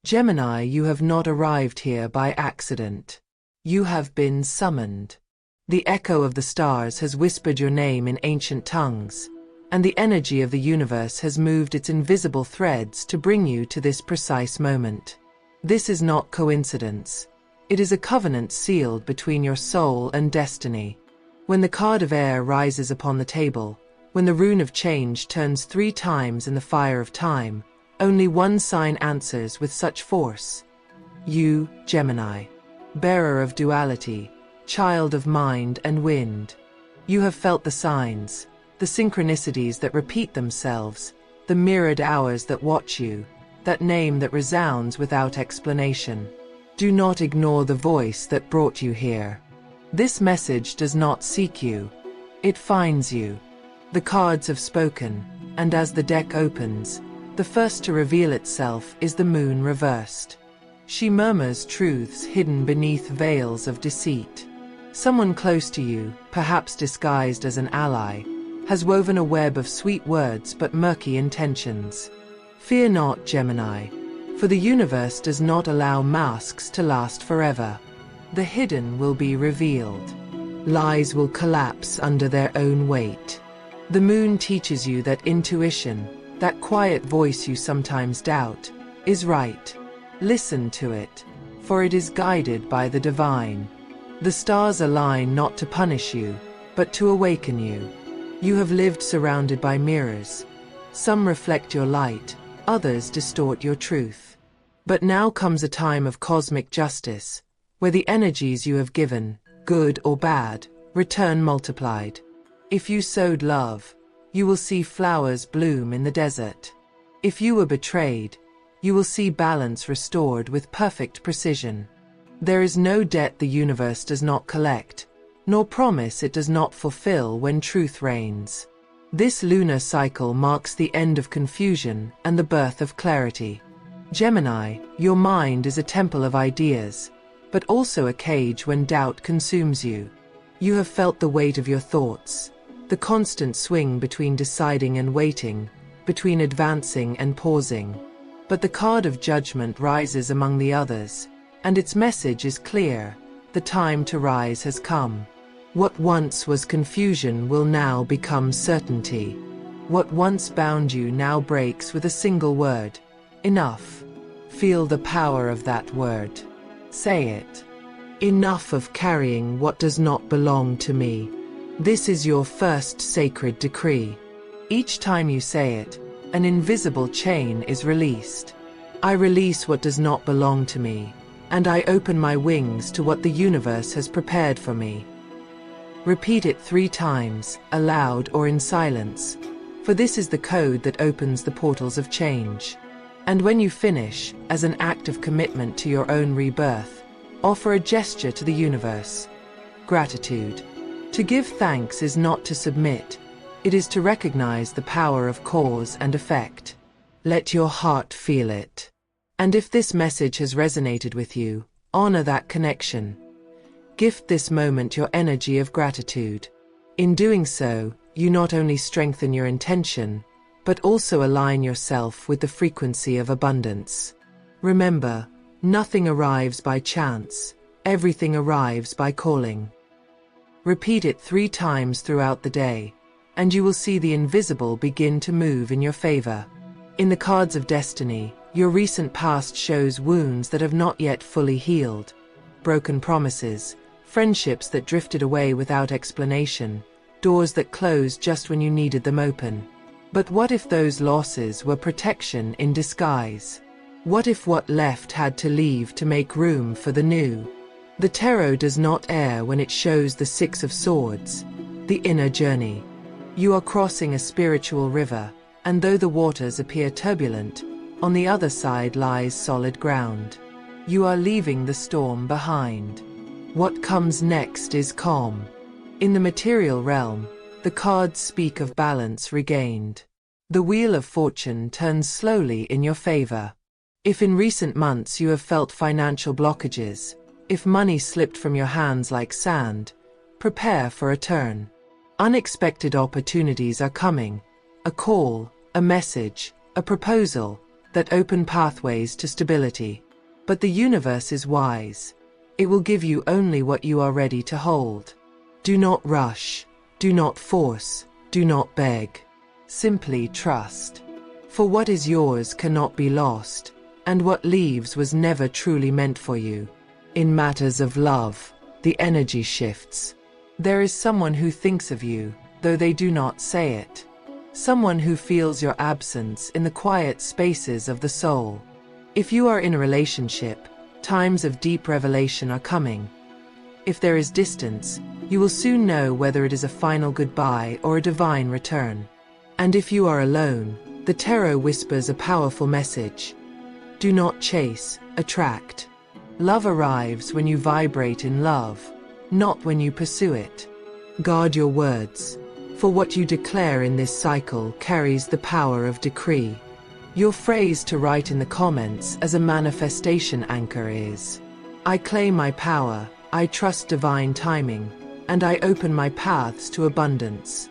Gemini, you have not arrived here by accident. You have been summoned. The echo of the stars has whispered your name in ancient tongues, and the energy of the universe has moved its invisible threads to bring you to this precise moment. This is not coincidence. It is a covenant sealed between your soul and destiny. When the card of air rises upon the table, when the rune of change turns 3 times in the fire of time, only one sign answers with such force. You, Gemini, bearer of duality, child of mind and wind. You have felt the signs, the synchronicities that repeat themselves, the mirrored hours that watch you, that name that resounds without explanation. Do not ignore the voice that brought you here. This message does not seek you. It finds you. The cards have spoken, and as the deck opens, the first to reveal itself is the moon reversed. She murmurs truths hidden beneath veils of deceit. Someone close to you, perhaps disguised as an ally, has woven a web of sweet words but murky intentions. Fear not, Gemini, for the universe does not allow masks to last forever. The hidden will be revealed. Lies will collapse under their own weight. The moon teaches you that intuition, that quiet voice you sometimes doubt, is right. Listen to it, for it is guided by the divine. The stars align not to punish you, but to awaken you. You have lived surrounded by mirrors. Some reflect your light, others distort your truth. But now comes a time of cosmic justice, where the energies you have given, good or bad, return multiplied. If you sowed love, you will see flowers bloom in the desert. If you were betrayed, you will see balance restored with perfect precision. There is no debt the universe does not collect, nor promise it does not fulfill when truth reigns. This lunar cycle marks the end of confusion and the birth of clarity. Gemini, your mind is a temple of ideas, but also a cage when doubt consumes you. You have felt the weight of your thoughts, the constant swing between deciding and waiting, between advancing and pausing. But the card of judgment rises among the others, and its message is clear: the time to rise has come. What once was confusion will now become certainty. What once bound you now breaks with a single word: enough. Feel the power of that word. Say it. Enough of carrying what does not belong to me. This is your first sacred decree. Each time you say it, an invisible chain is released. I release what does not belong to me, and I open my wings to what the universe has prepared for me. Repeat it 3 times, aloud or in silence, for this is the code that opens the portals of change. And when you finish, as an act of commitment to your own rebirth, offer a gesture to the universe: gratitude. To give thanks is not to submit, it is to recognize the power of cause and effect. Let your heart feel it. And if this message has resonated with you, honor that connection. Gift this moment your energy of gratitude. In doing so, you not only strengthen your intention, but also align yourself with the frequency of abundance. Remember, nothing arrives by chance, everything arrives by calling. Repeat it 3 times throughout the day, and you will see the invisible begin to move in your favor. In the cards of destiny, your recent past shows wounds that have not yet fully healed, broken promises, friendships that drifted away without explanation, doors that closed just when you needed them open. But what if those losses were protection in disguise? What if what left had to leave to make room for the new? The tarot does not err when it shows the 6 of Swords, the inner journey. You are crossing a spiritual river, and though the waters appear turbulent, on the other side lies solid ground. You are leaving the storm behind. What comes next is calm. In the material realm, the cards speak of balance regained. The wheel of fortune turns slowly in your favor. If in recent months you have felt financial blockages, if money slipped from your hands like sand, prepare for a turn. Unexpected opportunities are coming. A call, a message, a proposal that open pathways to stability. But the universe is wise. It will give you only what you are ready to hold. Do not rush. Do not force. Do not beg. Simply trust. For what is yours cannot be lost, and what leaves was never truly meant for you. In matters of love, the energy shifts. There is someone who thinks of you, though they do not say it. Someone who feels your absence in the quiet spaces of the soul. If you are in a relationship, times of deep revelation are coming. If there is distance, you will soon know whether it is a final goodbye or a divine return. And if you are alone, the tarot whispers a powerful message. Do not chase, attract. Love arrives when you vibrate in love, not when you pursue it. Guard your words, for what you declare in this cycle carries the power of decree. Your phrase to write in the comments as a manifestation anchor is, I claim my power, I trust divine timing, and I open my paths to abundance.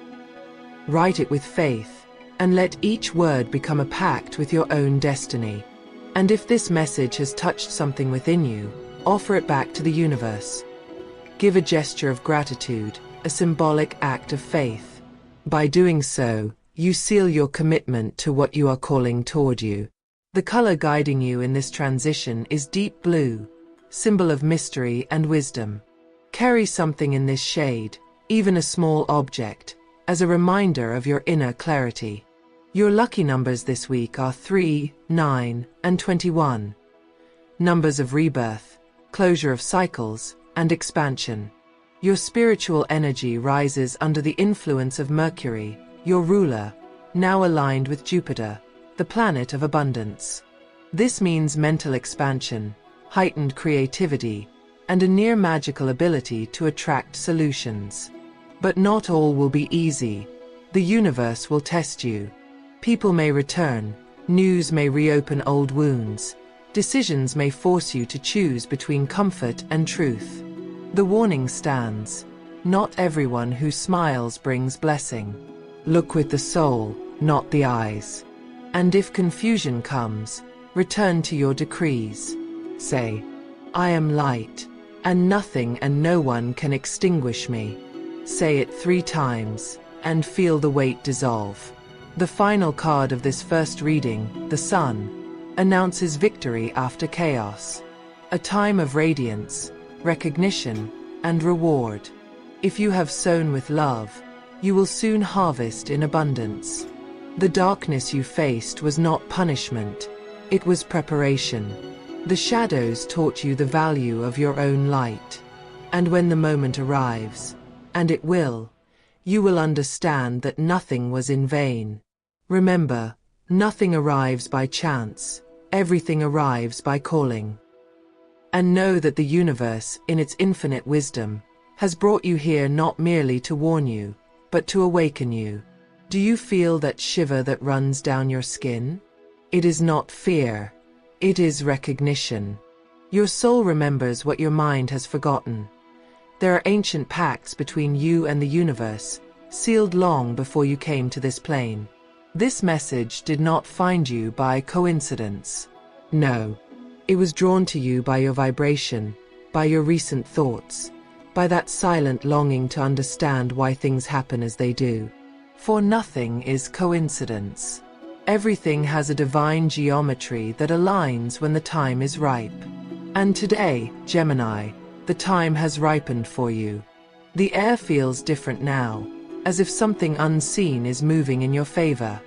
Write it with faith, and let each word become a pact with your own destiny. And if this message has touched something within you, offer it back to the universe. Give a gesture of gratitude, a symbolic act of faith. By doing so, you seal your commitment to what you are calling toward you. The color guiding you in this transition is deep blue, symbol of mystery and wisdom. Carry something in this shade, even a small object, as a reminder of your inner clarity. Your lucky numbers this week are 3, 9, and 21. Numbers of rebirth, closure of cycles, and expansion. Your spiritual energy rises under the influence of Mercury, your ruler, now aligned with Jupiter, the planet of abundance. This means mental expansion, heightened creativity, and a near magical ability to attract solutions. But not all will be easy. The universe will test you. People may return, news may reopen old wounds, decisions may force you to choose between comfort and truth. The warning stands. Not everyone who smiles brings blessing. Look with the soul, not the eyes. And if confusion comes, return to your decrees. Say, I am light, and nothing and no one can extinguish me. Say it 3 times, and feel the weight dissolve. The final card of this first reading, the Sun, announces victory after chaos. A time of radiance, recognition, and reward. If you have sown with love, you will soon harvest in abundance. The darkness you faced was not punishment, it was preparation. The shadows taught you the value of your own light. And when the moment arrives, and it will, you will understand that nothing was in vain. Remember, nothing arrives by chance, everything arrives by calling. And know that the universe, in its infinite wisdom, has brought you here not merely to warn you, but to awaken you. Do you feel that shiver that runs down your skin? It is not fear, it is recognition. Your soul remembers what your mind has forgotten. There are ancient pacts between you and the universe, sealed long before you came to this plane. This message did not find you by coincidence. No. It was drawn to you by your vibration, by your recent thoughts, by that silent longing to understand why things happen as they do. For nothing is coincidence. Everything has a divine geometry that aligns when the time is ripe. And today, Gemini, the time has ripened for you. The air feels different now, as if something unseen is moving in your favor.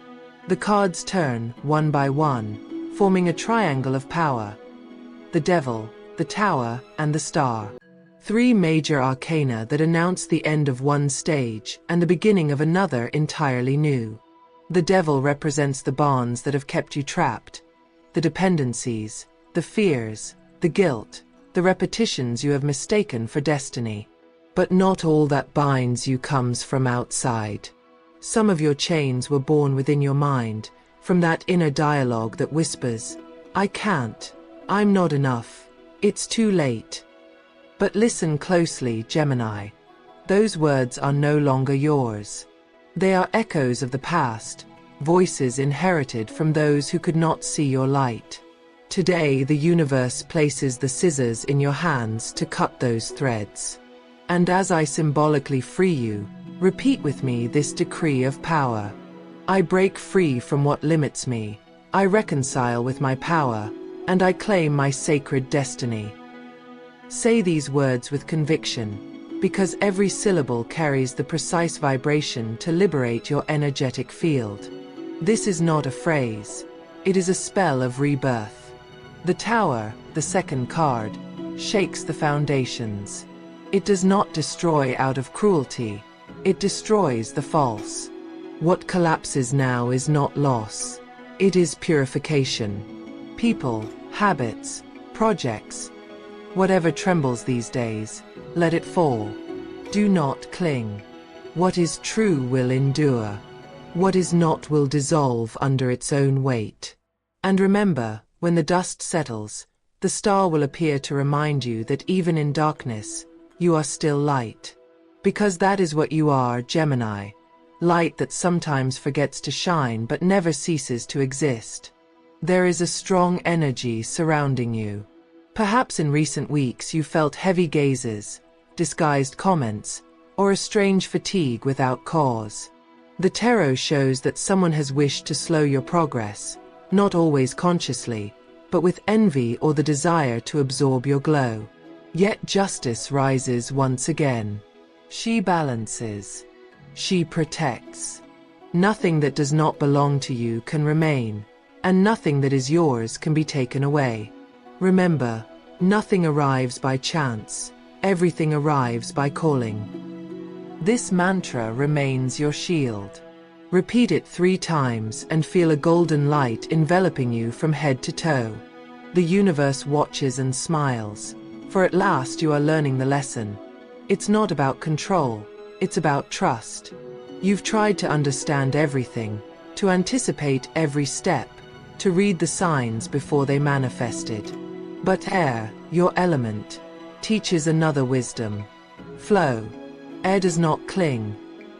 The cards turn, one by one, forming a triangle of power. The Devil, the Tower, and the Star. 3 major arcana that announce the end of one stage and the beginning of another entirely new. The Devil represents the bonds that have kept you trapped, the dependencies, the fears, the guilt, the repetitions you have mistaken for destiny. But not all that binds you comes from outside. Some of your chains were born within your mind, from that inner dialogue that whispers, I can't, I'm not enough, it's too late. But listen closely, Gemini. Those words are no longer yours. They are echoes of the past, voices inherited from those who could not see your light. Today, the universe places the scissors in your hands to cut those threads. And as I symbolically free you, repeat with me this decree of power. I break free from what limits me, I reconcile with my power, and I claim my sacred destiny. Say these words with conviction, because every syllable carries the precise vibration to liberate your energetic field. This is not a phrase, it is a spell of rebirth. The Tower, the second card, shakes the foundations. It does not destroy out of cruelty, it destroys the false. What collapses now is not loss, it is purification. People, habits, projects, whatever trembles these days, let it fall. Do not cling. What is true will endure. What is not will dissolve under its own weight. And remember, when the dust settles, the star will appear to remind you that even in darkness, you are still light. Because that is what you are, Gemini. Light that sometimes forgets to shine but never ceases to exist. There is a strong energy surrounding you. Perhaps in recent weeks you felt heavy gazes, disguised comments, or a strange fatigue without cause. The tarot shows that someone has wished to slow your progress, not always consciously, but with envy or the desire to absorb your glow. Yet justice rises once again. She balances. She protects. Nothing that does not belong to you can remain, and nothing that is yours can be taken away. Remember, nothing arrives by chance, everything arrives by calling. This mantra remains your shield. Repeat it 3 times and feel a golden light enveloping you from head to toe. The universe watches and smiles, for at last you are learning the lesson. It's not about control, it's about trust. You've tried to understand everything, to anticipate every step, to read the signs before they manifested. But air, your element, teaches another wisdom. Flow. Air does not cling.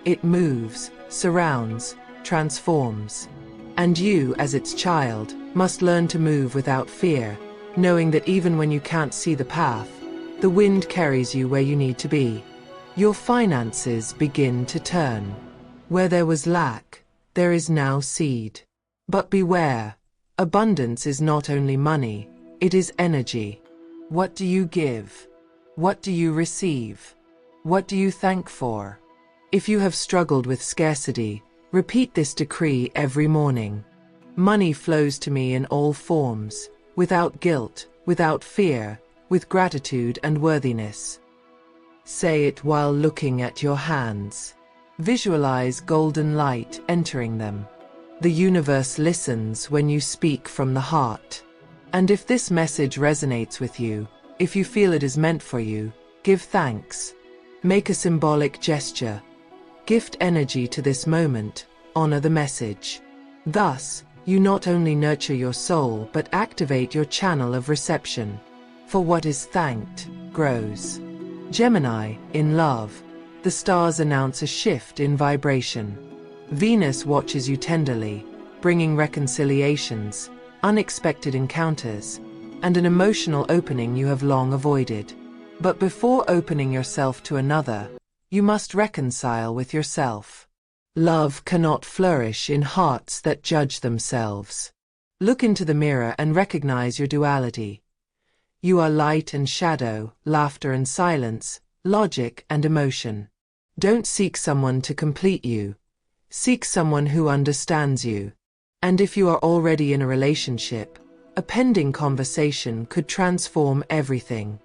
It moves, surrounds, transforms. And you, as its child, must learn to move without fear, knowing that even when you can't see the path, the wind carries you where you need to be. Your finances begin to turn. Where there was lack, there is now seed. But beware, abundance is not only money, it is energy. What do you give? What do you receive? What do you thank for? If you have struggled with scarcity, repeat this decree every morning. Money flows to me in all forms, without guilt, without fear, with gratitude and worthiness. Say it while looking at your hands. Visualize golden light entering them. The universe listens when you speak from the heart. And if this message resonates with you, if you feel it is meant for you, give thanks. Make a symbolic gesture. Gift energy to this moment, honor the message. Thus, you not only nurture your soul but activate your channel of reception. For what is thanked, grows. Gemini, in love, the stars announce a shift in vibration. Venus watches you tenderly, bringing reconciliations, unexpected encounters, and an emotional opening you have long avoided. But before opening yourself to another, you must reconcile with yourself. Love cannot flourish in hearts that judge themselves. Look into the mirror and recognize your duality. You are light and shadow, laughter and silence, logic and emotion. Don't seek someone to complete you. Seek someone who understands you. And if you are already in a relationship, a pending conversation could transform everything.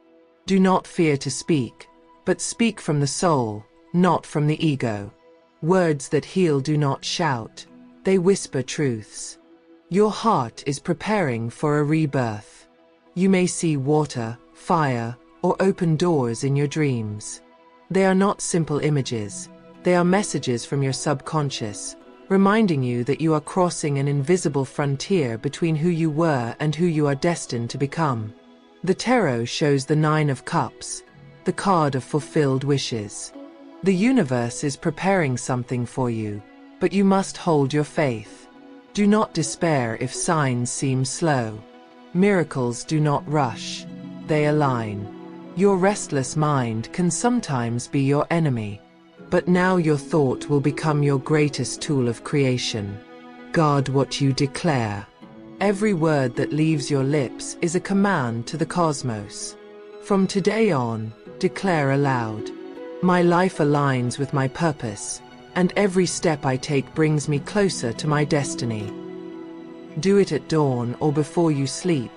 Do not fear to speak, but speak from the soul, not from the ego. Words that heal do not shout, they whisper truths. Your heart is preparing for a rebirth. You may see water, fire, or open doors in your dreams. They are not simple images, they are messages from your subconscious, reminding you that you are crossing an invisible frontier between who you were and who you are destined to become. The tarot shows the 9 of Cups, the card of fulfilled wishes. The universe is preparing something for you, but you must hold your faith. Do not despair if signs seem slow. Miracles do not rush, they align. Your restless mind can sometimes be your enemy, but now your thought will become your greatest tool of creation. Guard what you declare. Every word that leaves your lips is a command to the cosmos. From today on, declare aloud. My life aligns with my purpose, and every step I take brings me closer to my destiny. Do it at dawn or before you sleep,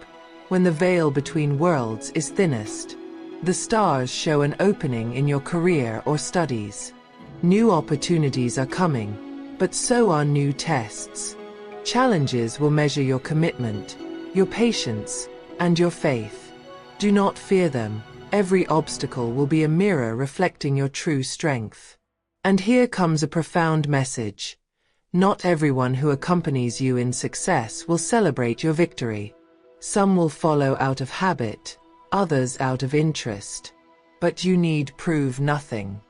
when the veil between worlds is thinnest. The stars show an opening in your career or studies. New opportunities are coming, but so are new tests. Challenges will measure your commitment, your patience, and your faith. Do not fear them. Every obstacle will be a mirror reflecting your true strength. And here comes a profound message. Not everyone who accompanies you in success will celebrate your victory. Some will follow out of habit, others out of interest. But you need prove nothing.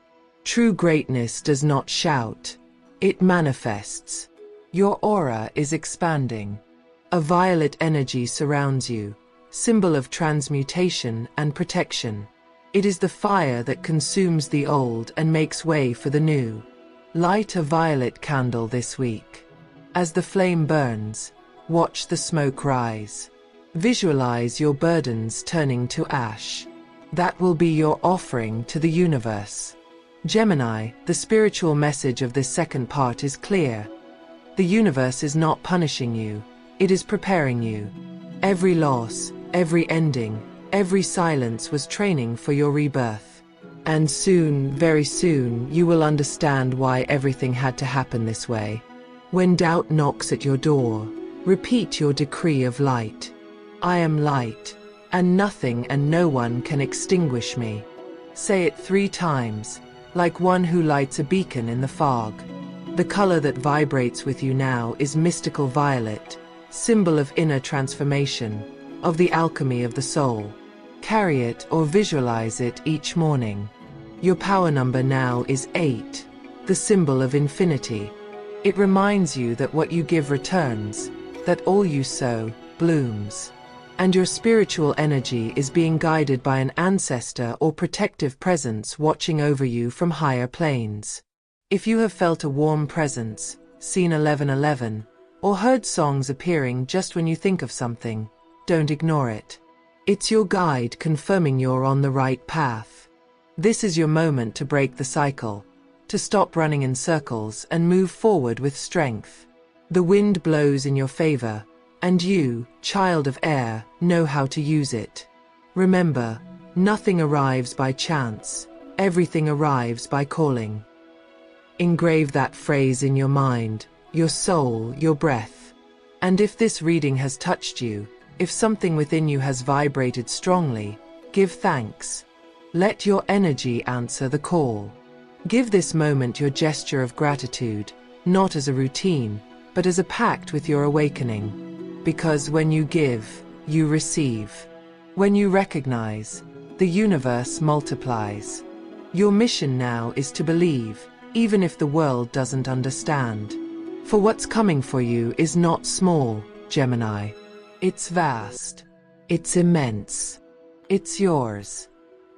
True greatness does not shout, it manifests. Your aura is expanding. A violet energy surrounds you, symbol of transmutation and protection. It is the fire that consumes the old and makes way for the new. Light a violet candle this week. As the flame burns, watch the smoke rise. Visualize your burdens turning to ash. That will be your offering to the universe. Gemini, the spiritual message of this second part is clear. The universe is not punishing you, it is preparing you. Every loss, every ending, every silence was training for your rebirth. And soon, very soon, you will understand why everything had to happen this way. When doubt knocks at your door, repeat your decree of light. I am light, and nothing and no one can extinguish me. Say it 3 times, like one who lights a beacon in the fog. The color that vibrates with you now is mystical violet, symbol of inner transformation, of the alchemy of the soul. Carry it or visualize it each morning. Your power number now is 8, the symbol of infinity. It reminds you that what you give returns, that all you sow, blooms. And your spiritual energy is being guided by an ancestor or protective presence watching over you from higher planes. If you have felt a warm presence, seen 1111, or heard songs appearing just when you think of something, don't ignore it. It's your guide confirming you're on the right path. This is your moment to break the cycle, to stop running in circles and move forward with strength. The wind blows in your favor, and you, child of air, know how to use it. Remember, nothing arrives by chance, everything arrives by calling. Engrave that phrase in your mind, your soul, your breath. And if this reading has touched you, if something within you has vibrated strongly, give thanks. Let your energy answer the call. Give this moment your gesture of gratitude, not as a routine, but as a pact with your awakening. Because when you give, you receive. When you recognize, the universe multiplies. Your mission now is to believe, even if the world doesn't understand. For what's coming for you is not small, Gemini. It's vast. It's immense. It's yours.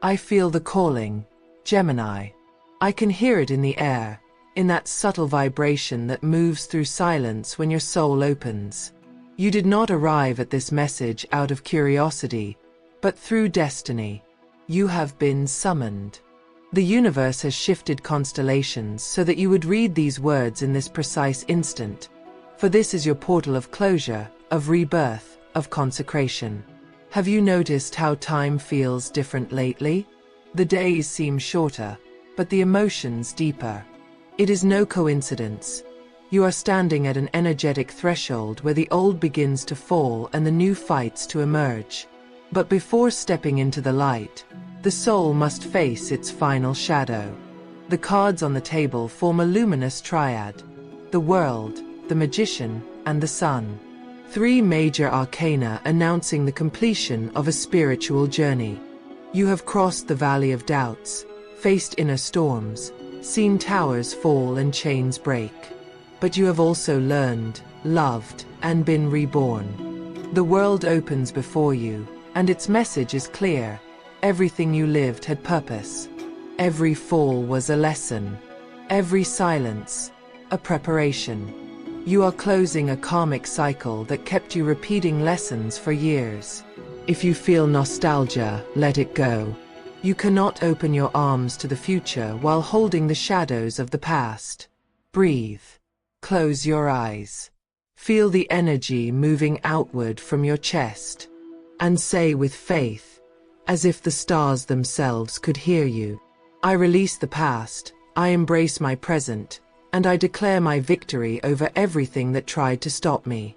I feel the calling, Gemini. I can hear it in the air, in that subtle vibration that moves through silence when your soul opens. You did not arrive at this message out of curiosity, but through destiny. You have been summoned. The universe has shifted constellations so that you would read these words in this precise instant. For this is your portal of closure, of rebirth, of consecration. Have you noticed how time feels different lately? The days seem shorter, but the emotions deeper. It is no coincidence. You are standing at an energetic threshold where the old begins to fall and the new fights to emerge. But before stepping into the light, the soul must face its final shadow. The cards on the table form a luminous triad: the world, the magician, and the sun. 3 major arcana announcing the completion of a spiritual journey. You have crossed the valley of doubts, faced inner storms, seen towers fall and chains break. But you have also learned, loved, and been reborn. The world opens before you, and its message is clear. Everything you lived had purpose. Every fall was a lesson. Every silence, a preparation. You are closing a karmic cycle that kept you repeating lessons for years. If you feel nostalgia, let it go. You cannot open your arms to the future while holding the shadows of the past. Breathe. Close your eyes. Feel the energy moving outward from your chest. And say with faith, as if the stars themselves could hear you, I release the past, I embrace my present, and I declare my victory over everything that tried to stop me.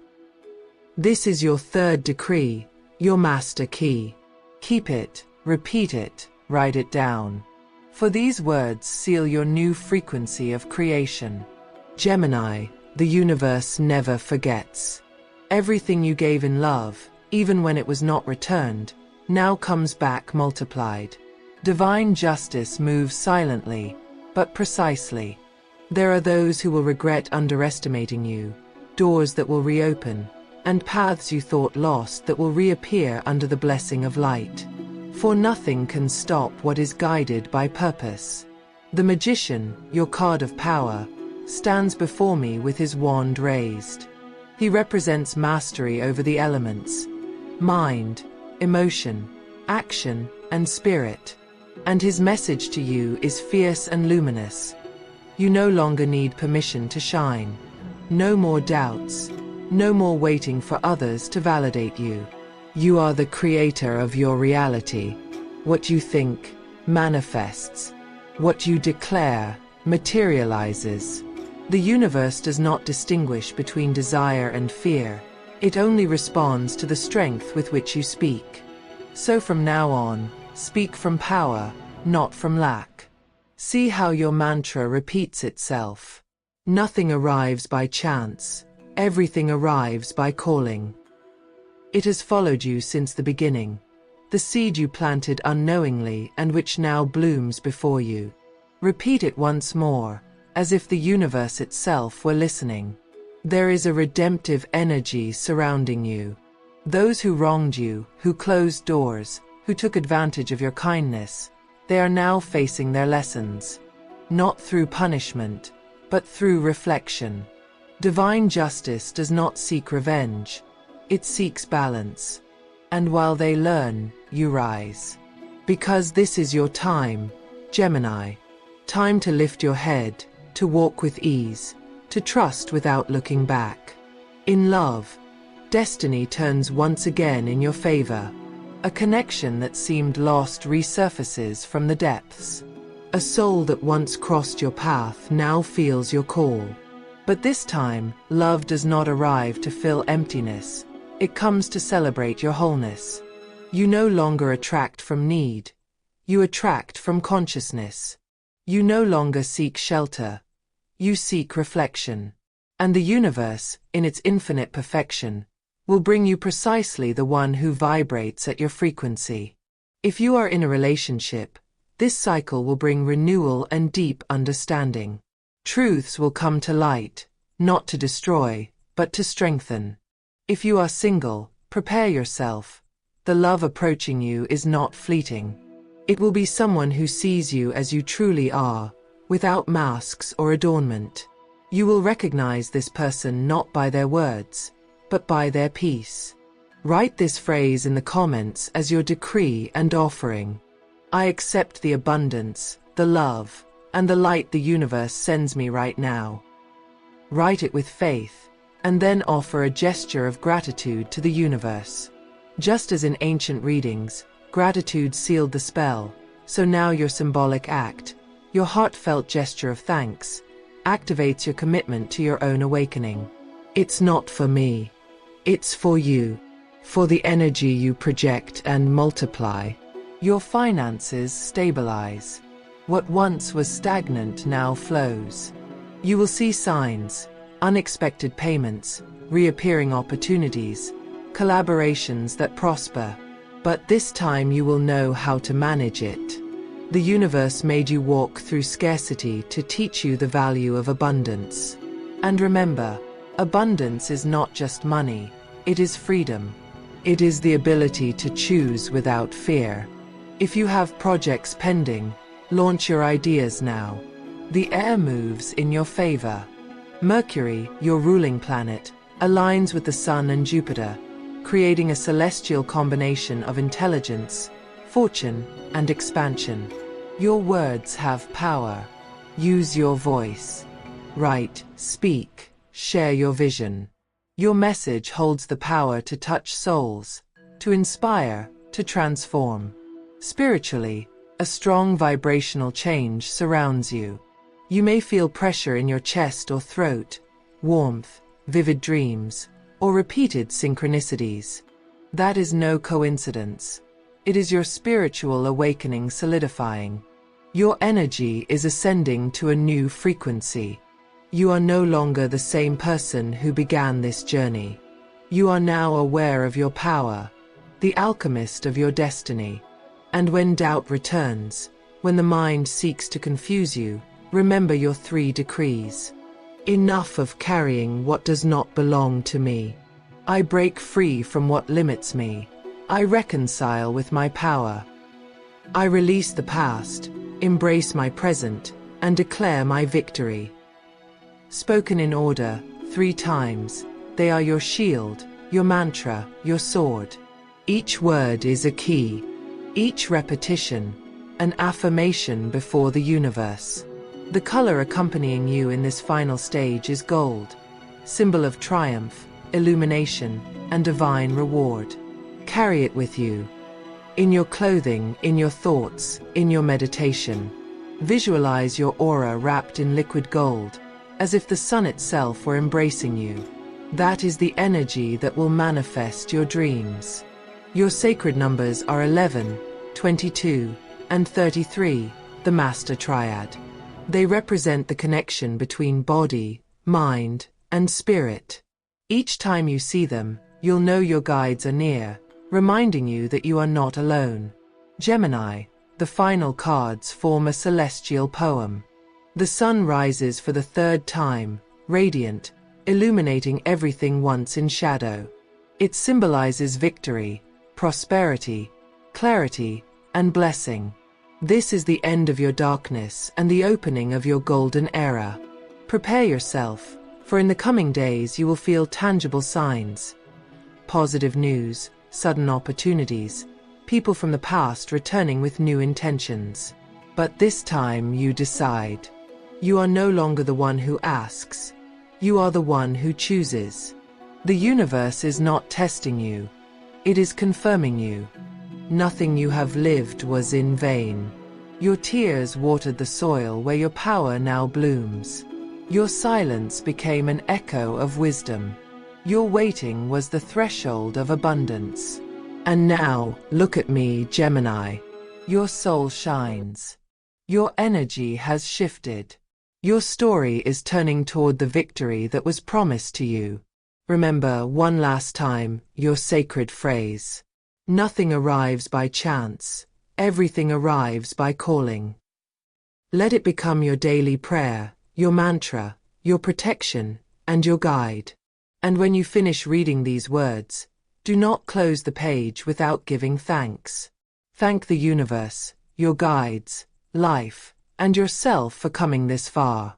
This is your third decree, your master key. Keep it, repeat it, write it down. For these words seal your new frequency of creation. Gemini, the universe never forgets. Everything you gave in love, even when it was not returned, now comes back multiplied. Divine justice moves silently, but precisely. There are those who will regret underestimating you, doors that will reopen, and paths you thought lost that will reappear under the blessing of light. For nothing can stop what is guided by purpose. The magician, your card of power, stands before me with his wand raised. He represents mastery over the elements, mind, emotion, action, and spirit. And his message to you is fierce and luminous. You no longer need permission to shine. No more doubts. No more waiting for others to validate you. You are the creator of your reality. What you think manifests. What you declare materializes. The universe does not distinguish between desire and fear. It only responds to the strength with which you speak. So from now on, speak from power, not from lack. See how your mantra repeats itself. Nothing arrives by chance. Everything arrives by calling. It has followed you since the beginning. The seed you planted unknowingly and which now blooms before you. Repeat it once more, as if the universe itself were listening. There is a redemptive energy surrounding you. Those who wronged you, who closed doors, who took advantage of your kindness, they are now facing their lessons. Not through punishment, but through reflection. Divine justice does not seek revenge. It seeks balance. And while they learn, you rise. Because this is your time, Gemini. Time to lift your head, to walk with ease, to trust without looking back. In love, destiny turns once again in your favor. A connection that seemed lost resurfaces from the depths. A soul that once crossed your path now feels your call. But this time, love does not arrive to fill emptiness. It comes to celebrate your wholeness. You no longer attract from need. You attract from consciousness. You no longer seek shelter. You seek reflection. And the universe, in its infinite perfection, will bring you precisely the one who vibrates at your frequency. If you are in a relationship, this cycle will bring renewal and deep understanding. Truths will come to light, not to destroy, but to strengthen. If you are single, prepare yourself. The love approaching you is not fleeting. It will be someone who sees you as you truly are, without masks or adornment. You will recognize this person not by their words, but by their peace. Write this phrase in the comments as your decree and offering. I accept the abundance, the love, and the light the universe sends me right now. Write it with faith, and then offer a gesture of gratitude to the universe. Just as in ancient readings, gratitude sealed the spell, so now your symbolic act, your heartfelt gesture of thanks, activates your commitment to your own awakening. It's not for me. It's for you. For the energy you project and multiply. Your finances stabilize. What once was stagnant now flows. You will see signs, unexpected payments, reappearing opportunities, collaborations that prosper. But this time you will know how to manage it. The universe made you walk through scarcity to teach you the value of abundance. And remember, Abundance is not just money, it is freedom. It is the ability to choose without fear. If you have projects pending, launch your ideas now. The air moves in your favor. Mercury, your ruling planet, aligns with the Sun and Jupiter, creating a celestial combination of intelligence, fortune, and expansion. Your words have power. Use your voice. Write, speak, share your vision. Your message holds the power to touch souls, to inspire, to transform. Spiritually, a strong vibrational change surrounds you. You may feel pressure in your chest or throat, warmth, vivid dreams, or repeated synchronicities. That is no coincidence. It is your spiritual awakening solidifying. Your energy is ascending to a new frequency. You are no longer the same person who began this journey. You are now aware of your power, the alchemist of your destiny. And when doubt returns, when the mind seeks to confuse you, remember your 3 decrees. Enough of carrying what does not belong to me. I break free from what limits me. I reconcile with my power. I release the past, embrace my present, and declare my victory. Spoken in order, 3 times, they are your shield, your mantra, your sword. Each word is a key. Each repetition, an affirmation before the universe. The color accompanying you in this final stage is gold, symbol of triumph, illumination, and divine reward. Carry it with you. In your clothing, in your thoughts, in your meditation. Visualize your aura wrapped in liquid gold, as if the sun itself were embracing you. That is the energy that will manifest your dreams. Your sacred numbers are 11, 22, and 33, the Master Triad. They represent the connection between body, mind, and spirit. Each time you see them, you'll know your guides are near, reminding you that you are not alone. Gemini, the final cards form a celestial poem. The sun rises for the 3rd time, radiant, illuminating everything once in shadow. It symbolizes victory, prosperity, clarity, and blessing. This is the end of your darkness and the opening of your golden era. Prepare yourself, for in the coming days you will feel tangible signs. Positive news, sudden opportunities, people from the past returning with new intentions. But this time you decide. You are no longer the one who asks. You are the one who chooses. The universe is not testing you. It is confirming you. Nothing you have lived was in vain. Your tears watered the soil where your power now blooms. Your silence became an echo of wisdom. Your waiting was the threshold of abundance. And now, look at me, Gemini. Your soul shines. Your energy has shifted. Your story is turning toward the victory that was promised to you. Remember one last time your sacred phrase. Nothing arrives by chance. Everything arrives by calling. Let it become your daily prayer, your mantra, your protection, and your guide. And when you finish reading these words, do not close the page without giving thanks. Thank the universe, your guides, life, and yourself for coming this far.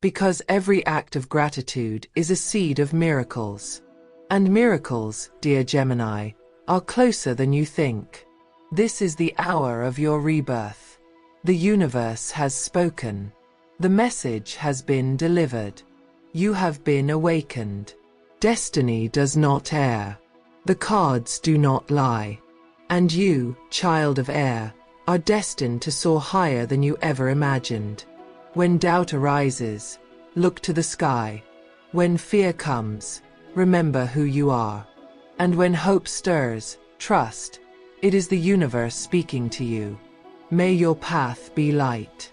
Because every act of gratitude is a seed of miracles. And miracles, dear Gemini, are closer than you think. This is the hour of your rebirth. The universe has spoken. The message has been delivered. You have been awakened. Destiny does not err. The cards do not lie. And you, child of air, are destined to soar higher than you ever imagined. When doubt arises, look to the sky. When fear comes, remember who you are. And when hope stirs, trust. It is the universe speaking to you. May your path be light.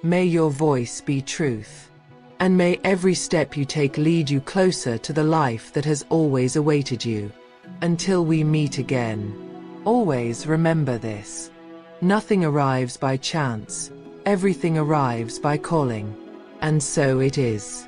May your voice be truth. And may every step you take lead you closer to the life that has always awaited you. Until we meet again, always remember this. Nothing arrives by chance. Everything arrives by calling. And so it is.